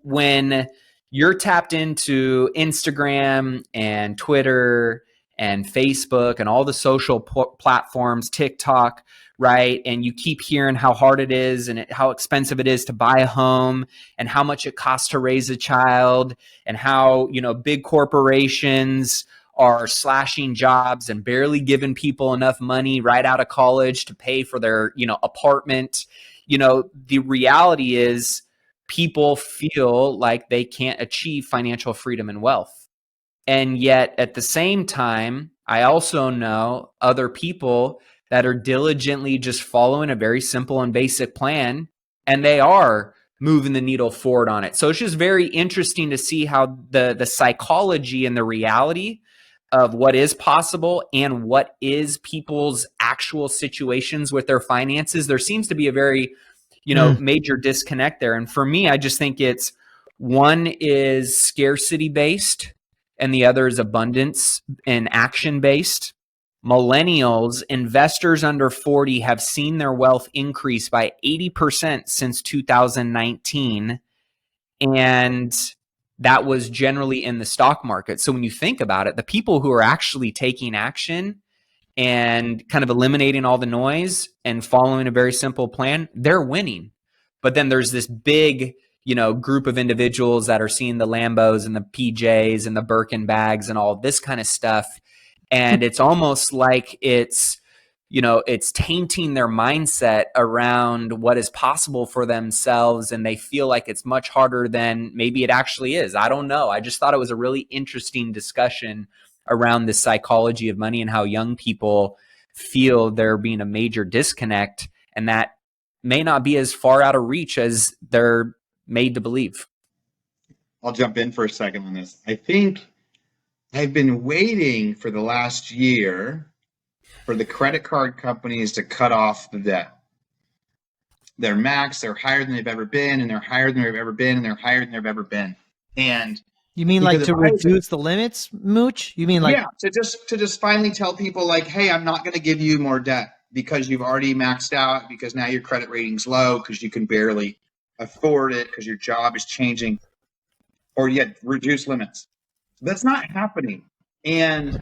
when you're tapped into Instagram and Twitter and Facebook and all the social platforms, TikTok, right? And you keep hearing how hard it is and how expensive it is to buy a home and how much it costs to raise a child and how, big corporations are slashing jobs and barely giving people enough money right out of college to pay for their, apartment. The reality is people feel like they can't achieve financial freedom and wealth. And yet at the same time, I also know other people that are diligently just following a very simple and basic plan, and they are moving the needle forward on it. So it's just very interesting to see how the psychology and the reality of what is possible and what is people's actual situations with their finances. There seems to be a very, major disconnect there. And for me, I just think it's one is scarcity based and the other is abundance and action based. Millennials, investors under 40 have seen their wealth increase by 80% since 2019. And that was generally in the stock market. So when you think about it, the people who are actually taking action and kind of eliminating all the noise and following a very simple plan, they're winning. But then there's this big, group of individuals that are seeing the Lambos and the PJs and the Birkin bags and all this kind of stuff. And it's almost like it's tainting their mindset around what is possible for themselves. And they feel like it's much harder than maybe it actually is. I don't know. I just thought it was a really interesting discussion around the psychology of money and how young people feel there being a major disconnect, and that may not be as far out of reach as they're made to believe. I'll jump in for a second on this. I think I've been waiting for the last year for the credit card companies to cut off the debt. They're max, they're higher than they've ever been, and they're higher than they've ever been, and they're higher than they've ever been. And you mean like to reduce the limits, Mooch? You mean like to just finally tell people like, hey, I'm not going to give you more debt because you've already maxed out, because now your credit rating's low, because you can barely afford it, because your job is changing, or yet reduce limits. That's not happening. And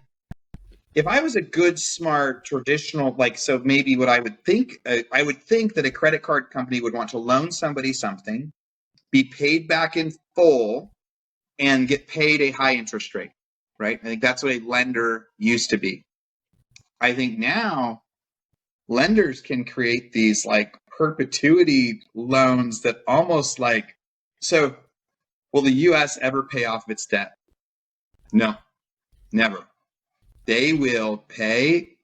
if I was a good, smart, traditional, so maybe what I would think that a credit card company would want to loan somebody something, be paid back in full, and get paid a high interest rate, right? I think that's what a lender used to be. I think now lenders can create these perpetuity loans that almost so will the US ever pay off its debt? No, never. They will pay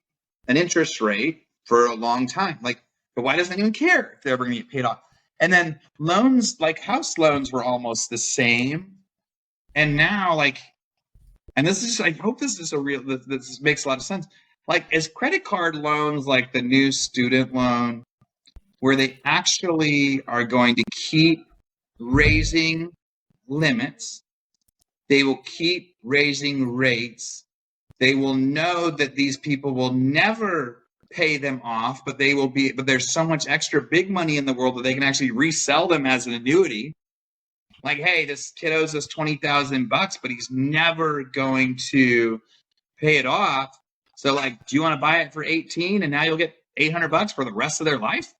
an interest rate for a long time. But why doesn't anyone care if they're ever going to get paid off? And then loans, house loans, were almost the same. And now, and this is, I hope this is this makes a lot of sense. Is credit card loans like the new student loan, where they actually are going to keep raising limits? They will keep raising rates. They will know that these people will never pay them off, but there's so much extra big money in the world that they can actually resell them as an annuity. Hey, this kid owes us $20,000, but he's never going to pay it off. So do you want to buy it for 18 and now you'll get $800 for the rest of their life?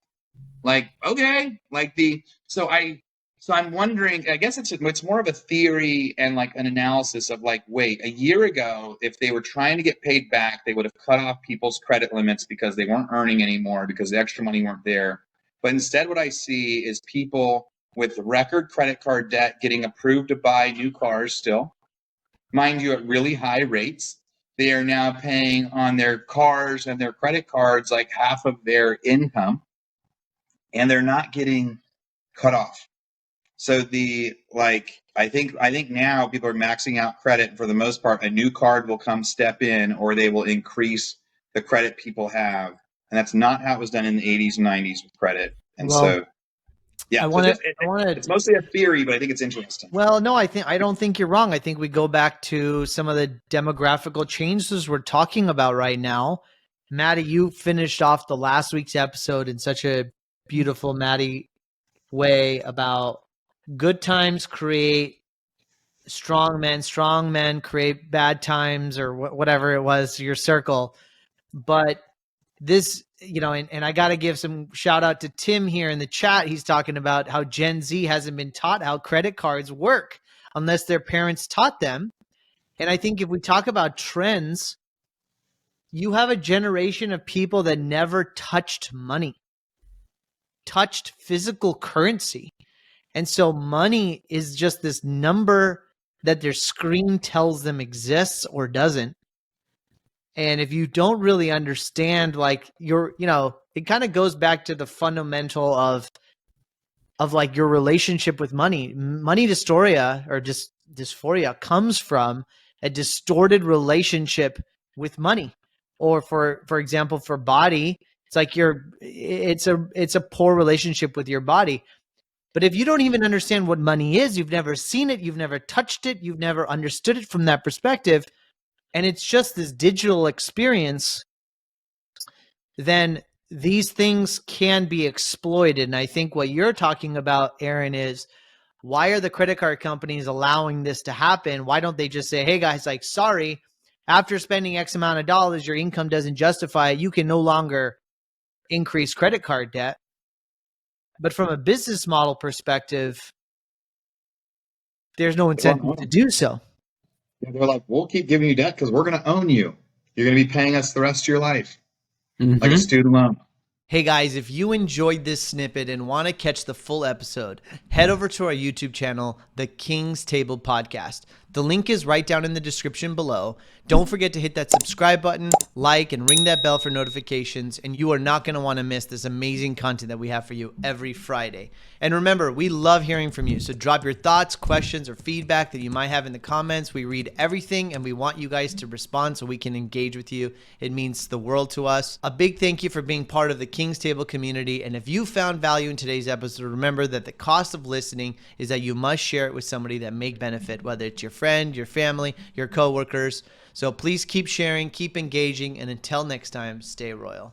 Okay. So I'm wondering, I guess it's more of a theory and an analysis of wait, a year ago, if they were trying to get paid back, they would have cut off people's credit limits because they weren't earning anymore, because the extra money weren't there. But instead what I see is people with record credit card debt getting approved to buy new cars still, mind you, at really high rates. They are now paying on their cars and their credit cards half of their income, and they're not getting cut off. So I think now people are maxing out credit, and for the most part, a new card will come step in, or they will increase the credit people have. And that's not how it was done in the 80s and 90s with credit. And yeah, it's mostly a theory, but I think it's interesting. Well, no, I don't think you're wrong. I think we go back to some of the demographical changes we're talking about right now. Maddie, you finished off the last week's episode in such a beautiful, Maddie, way about good times create strong men create bad times, or whatever it was, your circle. But this, and I got to give some shout out to Tim here in the chat. He's talking about how Gen Z hasn't been taught how credit cards work unless their parents taught them. And I think if we talk about trends, you have a generation of people that never touched money, touched physical currency. And so money is just this number that their screen tells them exists or doesn't. And if you don't really understand, like, it kind of goes back to the fundamental of like your relationship with money. Money dysphoria or dysphoria comes from a distorted relationship with money. Or for example, for body, it's like it's a poor relationship with your body. But if you don't even understand what money is, you've never seen it, you've never touched it, you've never understood it from that perspective, and it's just this digital experience, then these things can be exploited. And I think what you're talking about, Aaron, is why are the credit card companies allowing this to happen? Why don't they just say, hey guys, like, sorry, after spending X amount of dollars, your income doesn't justify it. You can no longer increase credit card debt. But from a business model perspective, there's no incentive to do so. They're like, we'll keep giving you debt because we're going to own you. You're going to be paying us the rest of your life, like a student loan. Hey guys, if you enjoyed this snippet and want to catch the full episode, head over to our YouTube channel, The King's Table Podcast. The link is right down in the description below. Don't forget to hit that subscribe button, like, and ring that bell for notifications, and you are not going to want to miss this amazing content that we have for you every Friday. And remember, we love hearing from you, so drop your thoughts, questions, or feedback that you might have in the comments. We read everything, and we want you guys to respond so we can engage with you. It means the world to us. A big thank you for being part of the King's Table community, and if you found value in today's episode, remember that the cost of listening is that you must share it with somebody that may benefit, whether it's your friend, your family, your coworkers. So please keep sharing, keep engaging, and until next time, stay royal.